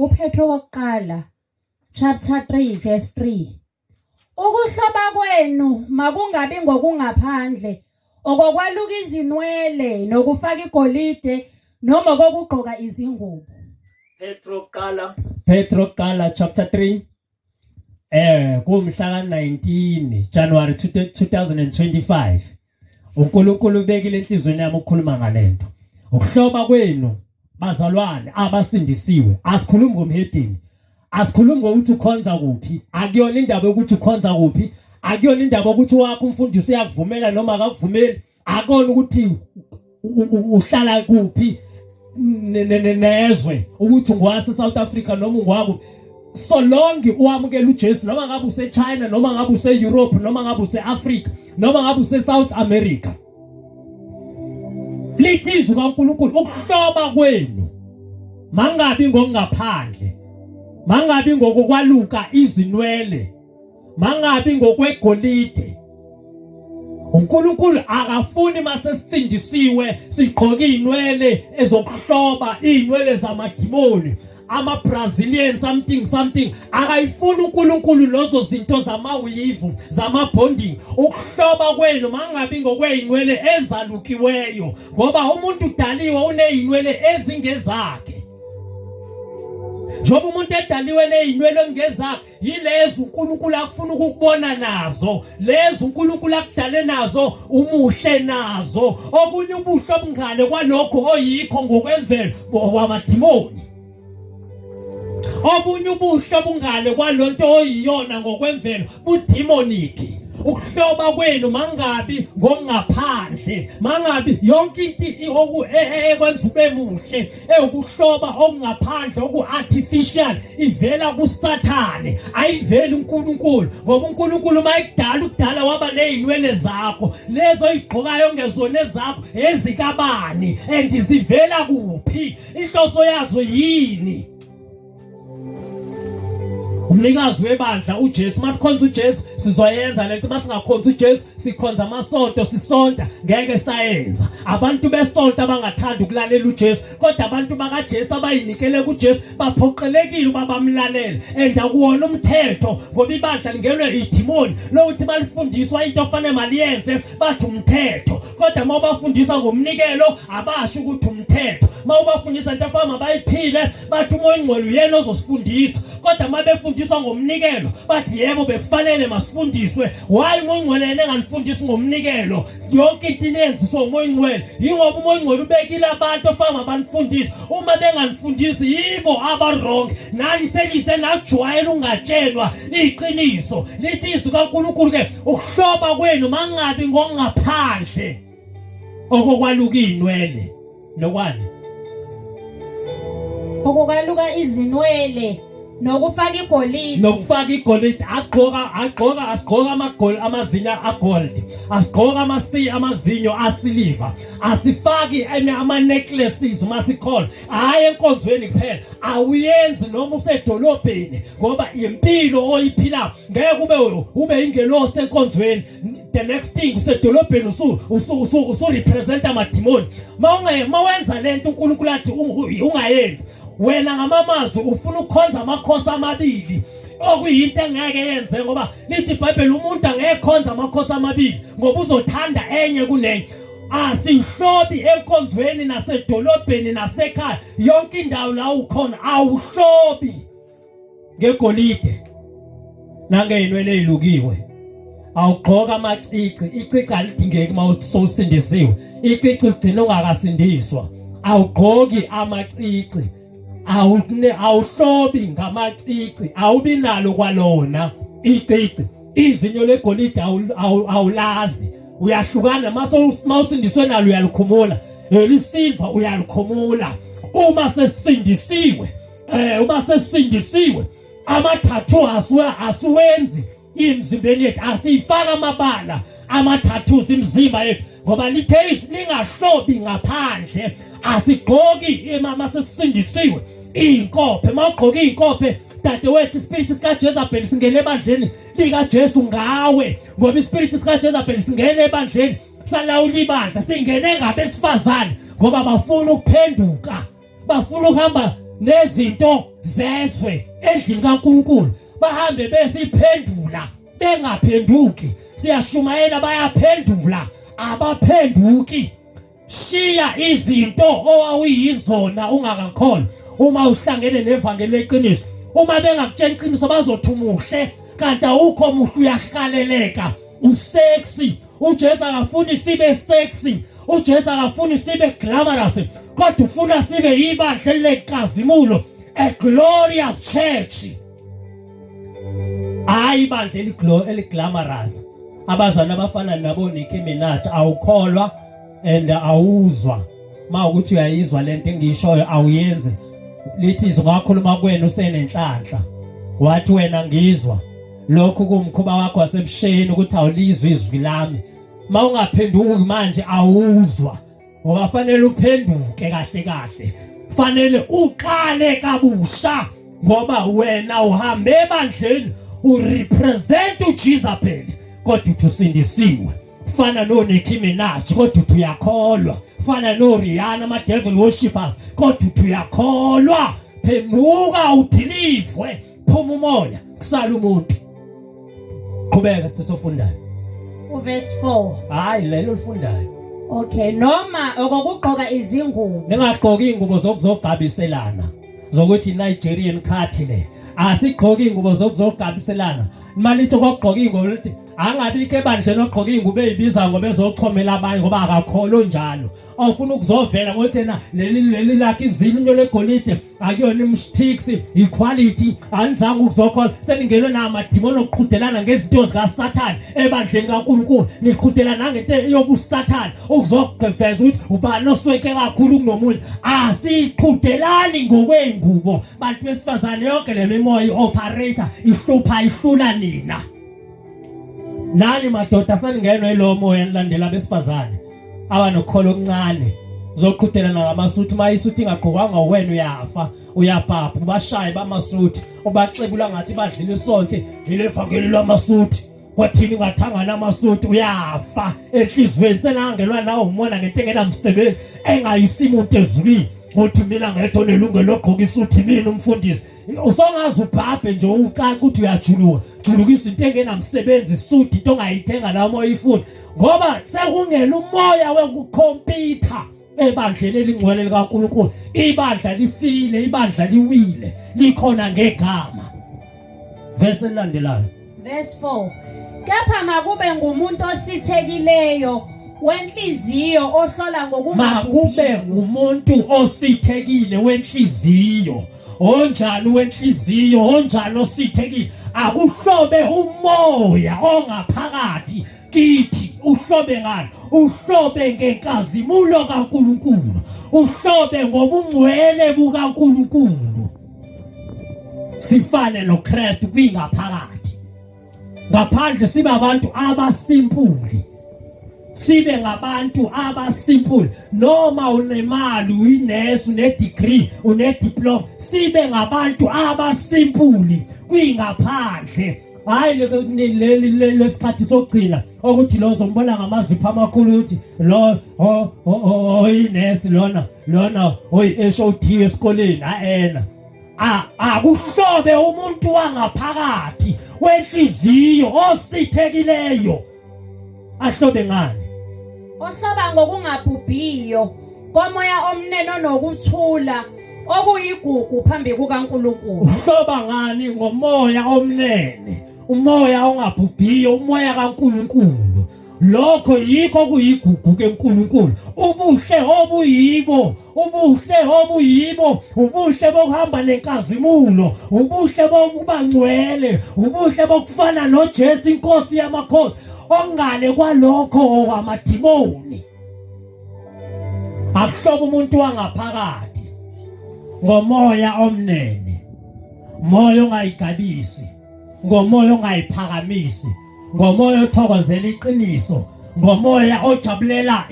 uPetro wokuqala chapter 3 verse 3. Ukuhlaba kwenu makungabi ngokungaphandle okokwaluka izinwele nokufaka igolide noma kokugqoka izingubo. Petro qala chapter 3 kumhla ka-19 January 2025 uNkulunkulu ubekile enhlizweni yami ukukhuluma ngalento. Ukuhloba kwenu bazalwane abasindisiwe asikhulumi ngomhedini, asikhulumi ngokuthi ukhonza kuphi, akuyona indaba yokuthi ukhonza kuphi, akuyona indaba yokuthi wakho umfundisi uyakuvumela noma akakuvumeli, akona ukuthi uhlala kuphi nezwe ukuthi ngwase South Africa noma ungwako. So long uamukela uJesu noma ngabe use China noma ngabe use Europe noma ngabe use Africa noma ngabe use South America, lithizwe kaNkulunkulu ukuhloba kwenu mangabi ngokungaphandle, mangabi ngokwaluka izinwele, mangabi ngokwegolide. uNkulunkulu akafuni masesindisiwe sigqoke inwele ezokuhloba, inwele zamadimoni, ama Brazilian something. Akayifuni uNkulunkulu lozo zinto zamawivu, zamabonding. Ukuhloba kwenu mangabi ngokweinwele ezalukiweyo, ngoba umuntu udaliwe uneinwele ezingezakhe. Njoba umuntu edaliwe leinwele engezakhe yilezi uNkulunkulu akufuna ukubona nazo, lezi uNkulunkulu akudale nazo umuhle nazo, okunye ubuhle obungale kwalokho oyikho ngokwemvelo wamadimoni, obunye ubuhle obungale kwalonto oyiyona ngokwemvelo budemoniki. Ukuhloba kwenu mangabi ngokungaphandle, mangabi yonke into ekwenza ube muhle ukuhloba okungaphandle okuartificial ivela kuSathane, ayiveli uNkulunkulu. Ngoba uNkulunkulu mayekudala ukudala waba nezinwele zakho lezo oyigqokayo ngezone zakho ezikabani and zivela kuphi, inhloso yazo yini? Umnikazi webandla uJesu, masikhonza uJesu sizoyenza lento, masingakhonza uJesu sikhonza amasonto, sisonta ngeke sayenza. Abantu besonto abangathanda ukulalela uJesu, kodwa abantu bakaJesu abayinikele kuJesu baphoqelekile ukuba bamlalele. Enda kuwona umthetho, ngoba ibandla lingenwe idimoni lokuthi balifundiswa into ofanele maliyenze bathi umthetho, kodwa mawubafundisa ngomnikelo abasho ukuthi umthetho. Mawubafundisa into afama bayiphile bathi umoya ongcwele uyena ozosifundisa, kodwa mabefundiswa ngomnikelo bathi yebo bekufanele masifundiswe. Why umoya ongcwele yena enganifundisi ngomnikelo? Yonke into inenziswa umoya ongcwele, yingoba umoya ongcwele ubekile abantu ofama banifundisa. Uma benganifundisi yibo aba-wrong. Nani selise nakujwayela ungatshelwa iqiniso. Lithi izwi kaNkulunkulu ke ukuhloba kwenu mangabi ngokungaphandle okokwaluka inwele nokwani, Okokwaluka izinwele nokufaka igolide. Nokufaka igolide. Asigqoka amazinyo agold, asigqoka amazinyo asiliva, asifaki ama necklaces masikhola. Hayi enkonzweni kuphela, awuyenzi noma usedolobheni, ngoba impilo oyiphila ngeke ube ingelosi enkonzweni. The next thing usedolobheni usu represent amadimoni. Mawenza lento uNkulunkulu athi ungayenzi, wena ngamamazwi ufuna ukukhonza amakhosi amabili, okuyinto engeke yenze, ngoba lithi iBhayibheli umuntu angeke khonza amakhosi amabili ngoba uzothanda enye kunenye. Asihlobi enkonzweni nasedolobheni nasekhaya, yonke indawo la ukhona awuhlobi ngegolide nangeinwele ezilukiwe. Awugqoka amacici, icici alidingeki mawusindisiwe, icici ligcina ungakasindiswa. Awugqoki amacici, awuhlobi ngamacici, awubi nalo kwalona icici. Izinyo legolide awulazi, uyahlukana mawusindiswe nalo uyalikhumula, elisilva uyalikhumula. Uma sesindisiwe amathathu asiwenzi imzimbeni yethu, asifaka amabala ama-tattoos imzimba yethu, ngoba lithe lingahlobi ngaphandle. Asigqoki mama sesindisiwe inkophe. Mawugqoka inkophe dadewethu, ispirithi sikaJezebeli singene ebandleni likaJesu ngawe, ngoba ispirithi sikaJezebeli singene ebandleni salawula ibandla, singene ngabesifazane ngoba bafuna ukuphenduka, bafuna ukuhamba nezinto zethwe endlini kaNkulunkulu bahambe besiphendula bengaphenduki siyashumayela bayaphendula abaphenduki shiya izinto owawuyizona ungakakholwa uma uhlangene nevangeli leqiniso uma bengakutshela iqiniso bazothumuhle kanti awukho muhle uyahaleleka usexy uJesu akafuni sibe sexy uJesu akafuni sibe glamorous kodwa ufuna sibe ibandla lenkazimulo a glorious church hayi ibandla eliglamorous abazana abafana nabo Nicki Minaj awukholwa and awuzwa mawukuthi uyayizwa lento engiyishoyo awuyenzi lithi izwakhuluma kwenu usenenhlanhla wathi wena ngizwa lokhu kumkhuba wakho wasebusheni ukuthi awulizwe izwi lami mawungaphenduki manje awuzwa ngoba fanele uphenduke kahle fanele uqale kabusha ngoba wena uhambe ebandleni urepresent uJesu phela kodwa uthusindisiwe fana no Nicki Minaj kodwa uyakholwa fana no Rihanna ama devil worshippers kodwa uyakholwa phenuka udilivwe phuma umoya kusala umuntu qhubeka sisofundayo uverse 4 hayi lelo lifundayo okay noma okugqoka izingubo ningagqoki ingubo zokuzogabiselana zokuthi Nigerian cut le asigqoki ingubo zokuzogabiselana malithi kokugqoka ingubo lithi angabike ebandleni ogqoka ingubo ezibiza ngoba ezochomela abanye ngoba akakholwa njalo awufuna ukuzovela ngothi na leli lakhe izinyo legolide akuyona imsticks equality anizange ukuzokholwa seningelwe namadimoni okuqhudelana ngezinto zikaSathane ebandleni kaNkulunkulu niqhudelana ngento yobusathane ukuzogqeveza ukuthi ubani osweke kakhulu kunomunye asiqhudelani ngokwengubo bantu besifazane yonke lemimoya operator ihlula nina nani madoda saningeno elo moya enlandela besifazane abanokholo okuncane zoqhudelana ngamasuthi mayisuthi ingaqhokanga wena uyafa uyabhabha ubashaye bamasuthi ubaxebula ngathi badlile isonke ilevangeli lamasuthi kwathini ngathangana amasuthi uyafa enhlizweni senangelwa nawe umona ngento engenamsebenzi engayisimo umuntu ezulwini uthi mina ngetho nelungelo lokugqoka isuthi mina umfundisi usongazi ubhabhe nje uqala ukuthi uyajulukisa into engenamsebenzi isuthi into ongayithenga la moya ifuni ngoba sekungena umoya wekukhompyutha ebandleni elingcwele likaNkulunkulu ibandla lifile ibandla liwile likhona ngegama verse elandelayo verse 4 kepha makube ngumuntu osithekileyo wenhliziyo ohlola makube umuntu osithekile wenhliziyo onjani wenhliziyo onjani osithekile akuhlobe umoya ongaphakathi kithi uhlobe ngani uhlobe ngenkazimulo kaNkulunkulu uhlobe ngobungcwele bukaNkulunkulu sifane noKristu kwingaphakathi ngaphandle sibe abantu abasimpuli sibe ngabantu abasimple noma unemali uyinesi unedegree unediploma sibe ngabantu abasimpuli kwingaphandle hayi lesikhathi sokugcina ukuthi lo zombona ngamazipho amakhulu ukuthi lo oyinesi lona oyiShod esikoleni aena akuhlobe umuntu wangaphakathi wenhliziyo osithekileyo ahlobe ngani ohloba ngokungabhubhiyo komoya omneno nokuthula okuyigugu phambi kukaNkulunkulu uhloba ngani ngomoya omnene umoya ongabhubhiyo umoya kaNkulunkulu lokho yikho kuyigugu keNkulunkulu ubuhle obuyibo ubuhle bokuhamba lenkazimulo ubuhle bokuba ngcwele ubuhle bokufana noJesu inkosi yamakhosi ongale kwalokho kwamadimoni akuhlobo umuntu wangaphakathi ngomoya omnene moya ongayigabisi ngomoya ongayiphakamisi ngomoya othokozela iqiniso ngomoya ojabulela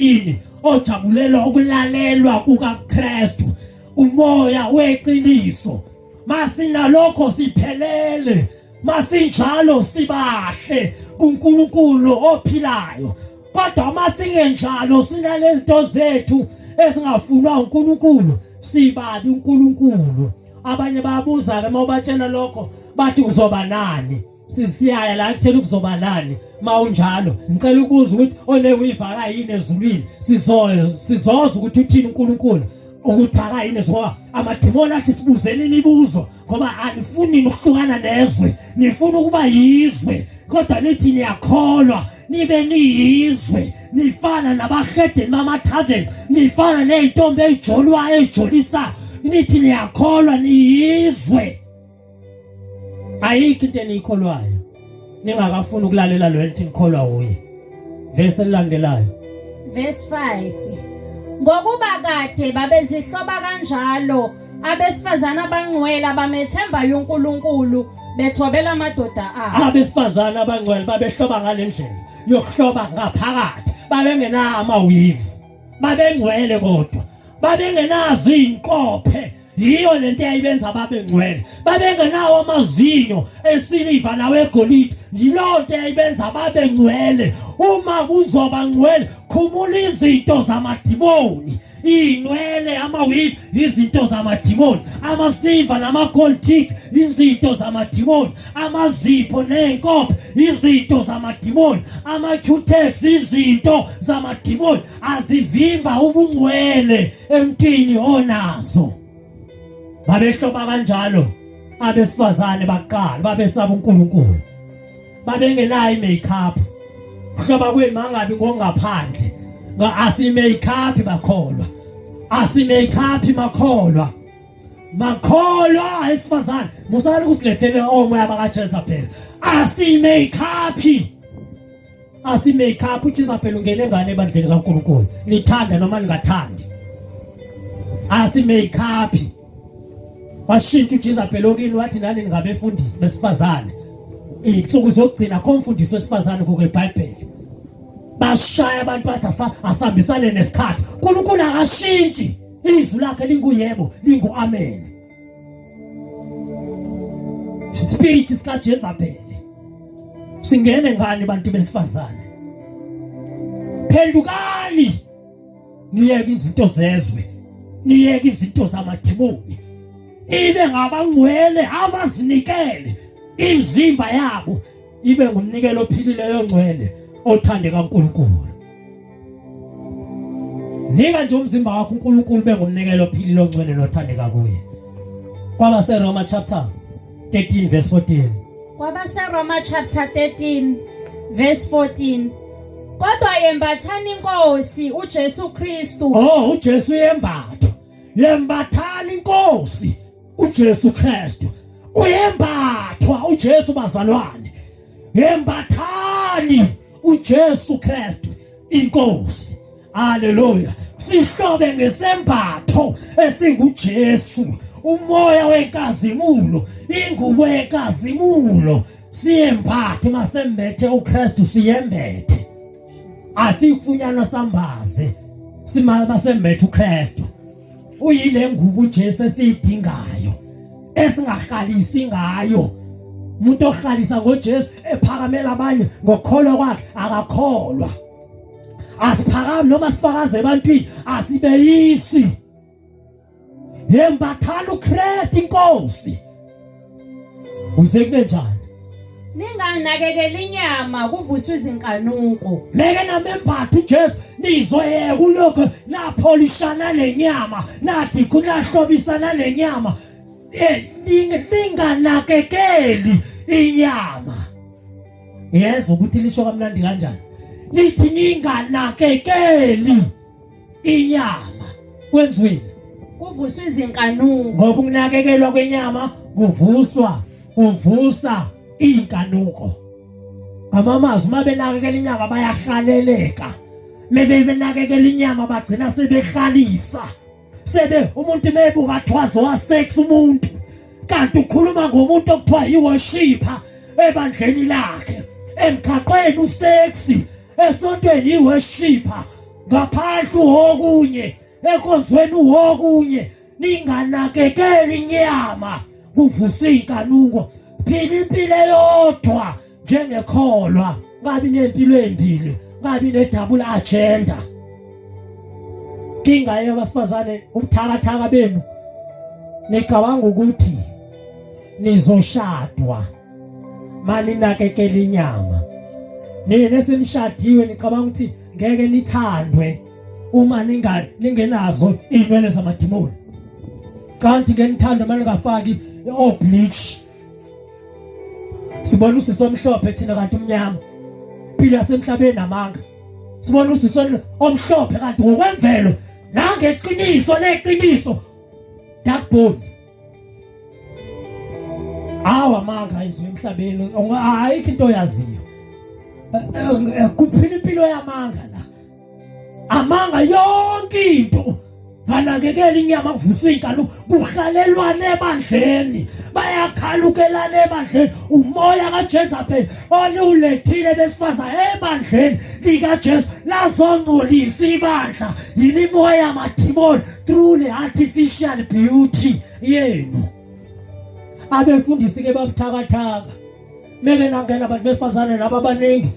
ojabulela ukulalelwa kukaKristu umoya weqiniso masinalokho siphelele masinjalo sibahle kuNkulunkulu ophilayo kodwa masingenjalo sinalezinto zethu ezingafunwa uNkulunkulu sibabi uNkulunkulu abanye bayabuza ke mawubatshela lokho bathi kuzoba nani sisiyaya la kuthela kuzoba nani mawunjalo ngicela ukubuza ukuthi onewivaka yini ezulwini sizoza ukuthi uthini uNkulunkulu ukuthi akayini ngoba amadimoni athi sibuzeni imibuzo ngoba anifuni ukuhlukana nezwe nifuna ukuba yizwe kodwa nithi niyakholwa nibe niyizwe nifana nabahedeni bama-tavern nifana ney'ntombi ey'jolwayo ey'jolisa nithi niyakholwa niyizwe ayikho into eniyikholwayo ningakafuni ukulalela lo elithi nikholwa uye verse elilandelayo verse 5 ngokuba kade babezihloba kanjalo abesifazana abangcwele abamethemba uNkulunkulu bethobela amadoda abo abesifazana abangcwele babehloba ngalendlela yokuhloba ngaphakathi babengenawo amawivu babengcwele kodwa babengenazo izinkophe yiyo lento eyayibenza babengcwele babengenawo amazinyo esiliva nawegolide yilonto eyayibenza babengcwele uma kuzoba ngcwele khumula izinto zamadimoni inwele amawivu izinto zamadimoni amasiliva namagold izinto zamadimoni amazipho nenkophe izinto zamadimoni ama-cutex izinto zamadimoni azivimba ubungcwele emntwini onazo babehloba kanjalo abesifazane baqala babesaba uNkulunkulu babengenayo i-makeup hloba kwenu mangabi ngongaphandle asi-makeup bakholwa asi-makeup makholwa esifazane musani kusilethele omoya bakaJezebeli asi-makeup uJezebeli ungene ngane ebandleni kaNkulunkulu nithanda noma ningathandi asi-makeup washintsha uJezebeli okini wathi nani ningabefundisi besifazane insuku zokugcina komfundisi wesifazane kuKeBhayibheli bashaya abantu bathi asihambisane nesikhathi uNkulunkulu akashintshi izwi lakhe linguyebo lingu-amen spirit sikaJezebeli singene ngani bantu besifazane phendukani niyeke izinto zezwe niyeke izinto zamadimoni ibe ngabangcwele abazinikele imizimba yabo ibe ngumnikelo ophilileyo ongcwele othandeka kaNkulunkulu nika nje umzimba wakho uNkulunkulu bengumnikelo ophilileyo ongcwele nothandeka kuye kwabaseRoma chapter 13 verse 14 kwabaseRoma chapter 13 verse 14 kodwa yembathani inkosi uJesu Kristu uJesu yembathani inkosi uJesu Kristu uyembathwa uJesu bazalwane yembathani uJesu Kristu inkosi haleluya sihlobe ngesembatho esinguJesu umoya wenkazimulo ingubo yenkazimulo siyembathe masembethe uKristu siyembethe asifunyana sambaze simama sembethe uKristu uyile ngubo uJesu esiyidingayo esingahalisi ngayo umuntu ohalisa ngoJesu ephakamela abanye ngokholwa kwakhe akakholwa asiphakame noma sifakaze ebantwini asibeyisi yembathana uKristu inkosi uze kube njani ninganakekeli inyama kuvuswa izinkanuko meke namembatha uJesu nizoyeka ulokho napholishana lenyama nathi kunahlobisana lenyama ninganakekeli inyama yezwa ukuthi lisho kamnandi kanjani lithi ninganakekeli inyama kwenzweni kuvuswa izinkanuko ngoba ukunakekelwa kwenyama kuvusa inkanuko ngamamazwi uma benakekela inyama bayahaleleka benakekela inyama bagcina sebehalisa umuntu mebuka athwazo wasex umuntu kanti ukhuluma ngomuntu okuthiwa yiworshipper ebandleni lakhe emkhaqweni usexy esontweni yiworshipper ngaphandle uhokunye ekonzweni uhokunye ninganakekeli inyama kuvusa inkanuko phila impilo eyodwa njengekholwa ngabi nempilo empilo ngabi nedouble agenda kinga yabasifazane ubuthakathaka benu Nicabanga ukuthi nizoshadwa mani nakekela inyama. Nina esenishadiwe nicabanga ukuthi ngeke nithandwe uma ningenazo inwele zamadimoni. Kanti ngenithanda manje ngafaki bleach. Sibona usisi omhlophe thina kanti umnyama. Impilo yasemhlabeni namanga. Sibona usisi omhlophe kanti ngokwemvelo nangeqiniso leqiniso darkbone. Awa manga enziwe emhlabeni ayikho into oyaziyo. Kuphila impilo yamanga la. Amanga yonke into nganakekela inyama kuvuswa inkalo kuhlalelwana ebandleni bayakhalukelana ebandleni umoya kaJezebeli olulethile besifaza ebandleni likaJesu lazongcolisa ibandla yini imoya yamadimoni through the artificial beauty yenu. Abefundisi ke babuthakathaka meke nangena abantu besifazane laba abaningi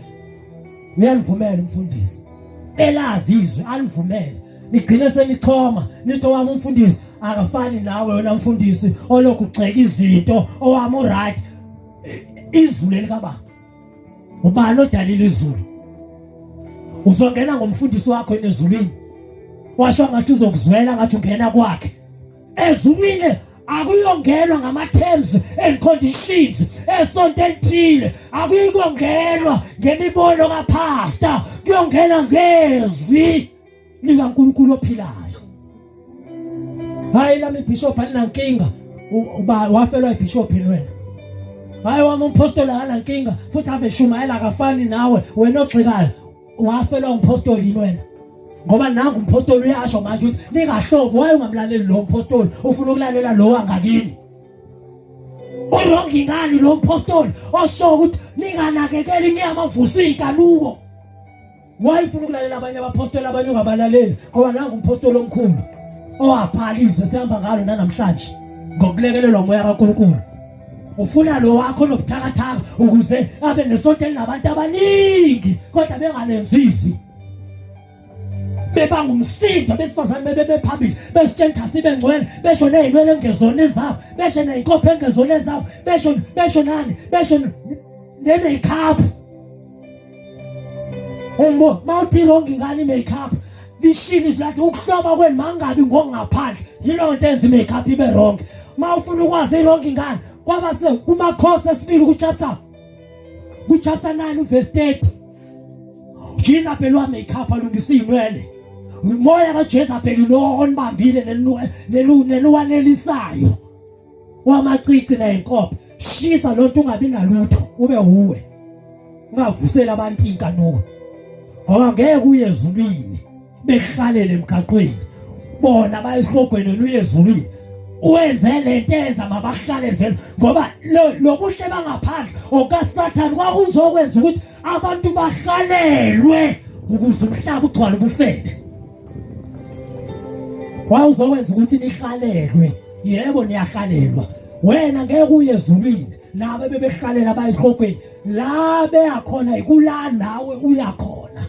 uyalivumela umfundisi elazi izwi alivumele nigcine senichoma nithi wami umfundisi akafani nawe wena mfundisi olokhu ugceka izinto owami right izulu elikaba ubani odalile izulu uzongena ngomfundisi wakho enezulwini washo ngathi uzokuzwela ngathi ungena kwakhe ezulwini akuyongelwa ngama-terms and conditions esonto elithile akuyongelwa ngemibono kapastor kuyongena ngezwi likaNkulunkulu ophilayo. Hayi lami bishop alinankinga uba wafelwa ibishop wena. Hayi wami umpostoli akanankinga futhi aveshumayela akafani nawe wena ogxikayo wafelwa umpostoli wena. Ngoba nangu umpostoli uyasho manje ukuthi ningahlobo waye ungamlaleli lo mpostoli ufuna ukulalela lo angakini. Urongi ngani lo mpostoli osho ukuthi ninganakekeli inyama vuswa inkanuko. Waye ufuna ukulalela abanye abapostoli abanye ungabalaleli ngoba nangu umpostoli omkhulu owaphalize sihamba ngalo namhlanje ngokulekelelwa umoya kaNkulunkulu. Ufuna lo wakho nobuthakathaka ukuze abe nesonto elinabantu abaningi kodwa benganenzisi. Bebanga umsindo besifazane bebephambili besitshentha sibe ngcwele besho nezinwele engezona ezabo besho nezinkopho engezona ezabo besho nani besho ne-makeup. Umbo mawuthi lonke ngani makeup lishili silathi ukuhloba kwenu mangabi ngokungaphandle yilo nto enza i-makeup ibe wrong. Mawufuna ukwazi lonke ngani kwaba se kumakhosi esibili kuchapter 9 verse 30 Jezebeli wa makeup alungisa inwele. Umoya kaJezebeli lo onibambile neluwanelisayo wamacici nezinkopho shisa lonto ungabi nalutho ube uwe ungavusela abantu inkanuko ngoba ngeke uye ezulwini behlalele emgaqweni bona bayisibogweni uye ezulwini uwenze lento enza mabahlale vele ngoba lo buhle bangaphandle okaSathane kwakuzokwenza ukuthi abantu bahlalelwe ukuze umhlaba ugcwale ubufebe. Wawuzokwenza ukuthi nihlalelwe yebo niyahlalelwa wena ngeke uye ezulwini laba bebehlalela abayisibogweni la beyakhona ikula nawe uyakhona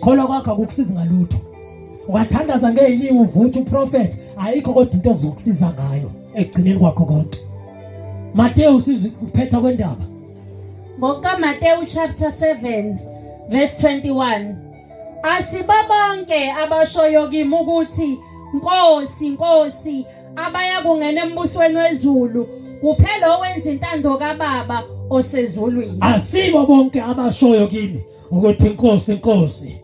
khona kwakho akukusiza ngalutho. Ungathandaza ngezilimi uvuthe uprofeti ayikho kodwa into okuzokusiza ngayo ekugcineni kwakho konke. Mateyu siziphetha kwendaba ngokaMateyu chapter 7 verse 21 asibabonke abashoyo kimi ukuthi Nkosi Nkosi abaya kungena embusweni wezulu kuphela owenza intando kaBaba osezulwini. Asibo bonke abashoyo kimi ukuthi Nkosi Nkosi.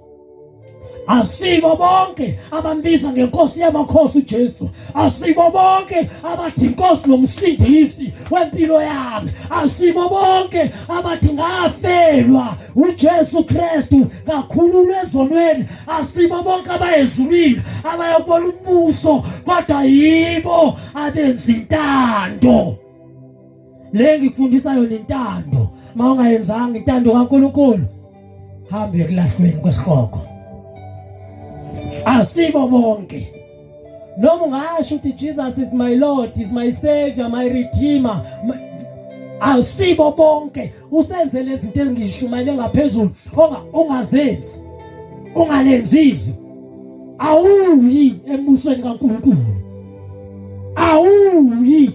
Asibo bonke abambiza ngenkosi yamakhosi uJesu. Asibo bonke abathi Nkosi nomsindisi wempilo yami. Asibo bonke abathi ngafelwa uJesu Kristu kakhululwe ezonweni. Asibo bonke abayezulwini abayobona umbuso kodwa yibo abenza intando. Le ngikufundisa yona intando. Mawungayenzanga intando kaNkulunkulu hambe ekulahlweni kwesikoko. Asibo bonke noma ungasho ukuthi Jesus is my Lord, is my Savior, my Redeemer. Asibo bonke usenze lezi zinto engishumayele ngaphezulu ongazenzi ungalenzizwe awuyi embusweni kaNkulunkulu. awuyi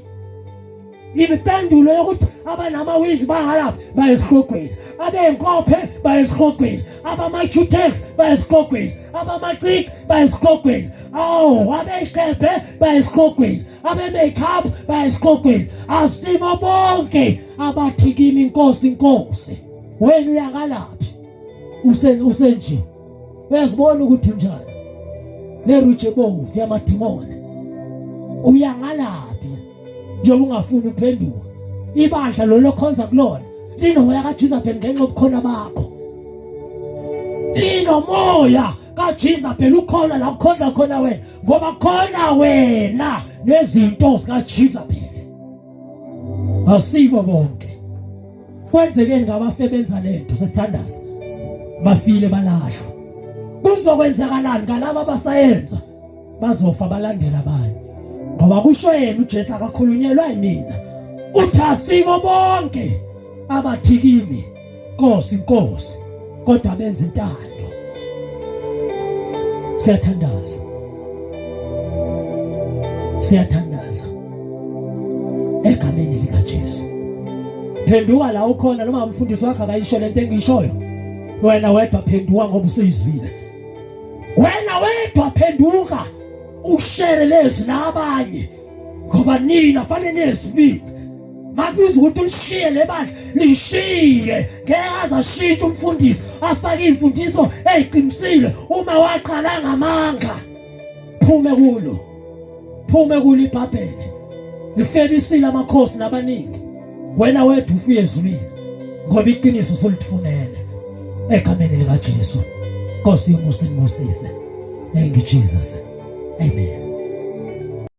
imipendulo yokuthi abanamawizwi bangalapha bayesihlogweni, abenkophe bayesihlogweni, abama-Q-Tex bayesihlogweni, abamaciki bayesihlogweni, abeyiqebhe bayesihlogweni, abe-makeup bayesihlogweni. Asibo bonke abathi kimi inkosi inkosi. Wena uyakalaphi? Usenje uyazibona ukuthi njani leruje bovu yamadimoni? Uyangalaphi njengoba ungafuni uphenduka? Ibandla lo khonza kulona linomoya kaJezebeli ngenxa yobukhona bakho. Linomoya kaJezebeli ukhona la ukhonza khona wena, ngoba khona wena nezinto zikaJezebeli. Asibo bonke. Kwenzeke ngabafe benza lento sesithandaza bafile balahlwa. Kuzokwenzakalani ngalabo abasayenza? Bazofa balandela abanye, ngoba kusho yena uJesu akakhulunyelwa yimina. Uthi asibo bonke abathi kimi Nkosi Nkosi, kodwa benza intando. Siyathandaza, siyathandaza egameni likaJesu. Phenduka la ukhona, noma umfundisi wakho akayisho lento engiyishoyo. Wena wedwa phenduka ngoba usuyizwile. Wena wedwa phenduka ushare lezi nabanye, ngoba nina fanele nezibili. Makubiza ukuthi ulishiye lebandla, lishiye. Ngeke azashintsha umfundisi afake imfundiso eziqinisile uma waqala ngamanga. Phume kulo iBhabheli, lifebisile amakhosi nabaningi. Wena wethu ufiye ezulwini ngoba iqiniso solitfunele egameni likaJesu. Nkosi yomusa nimosise. Thank you Jesus. Amen.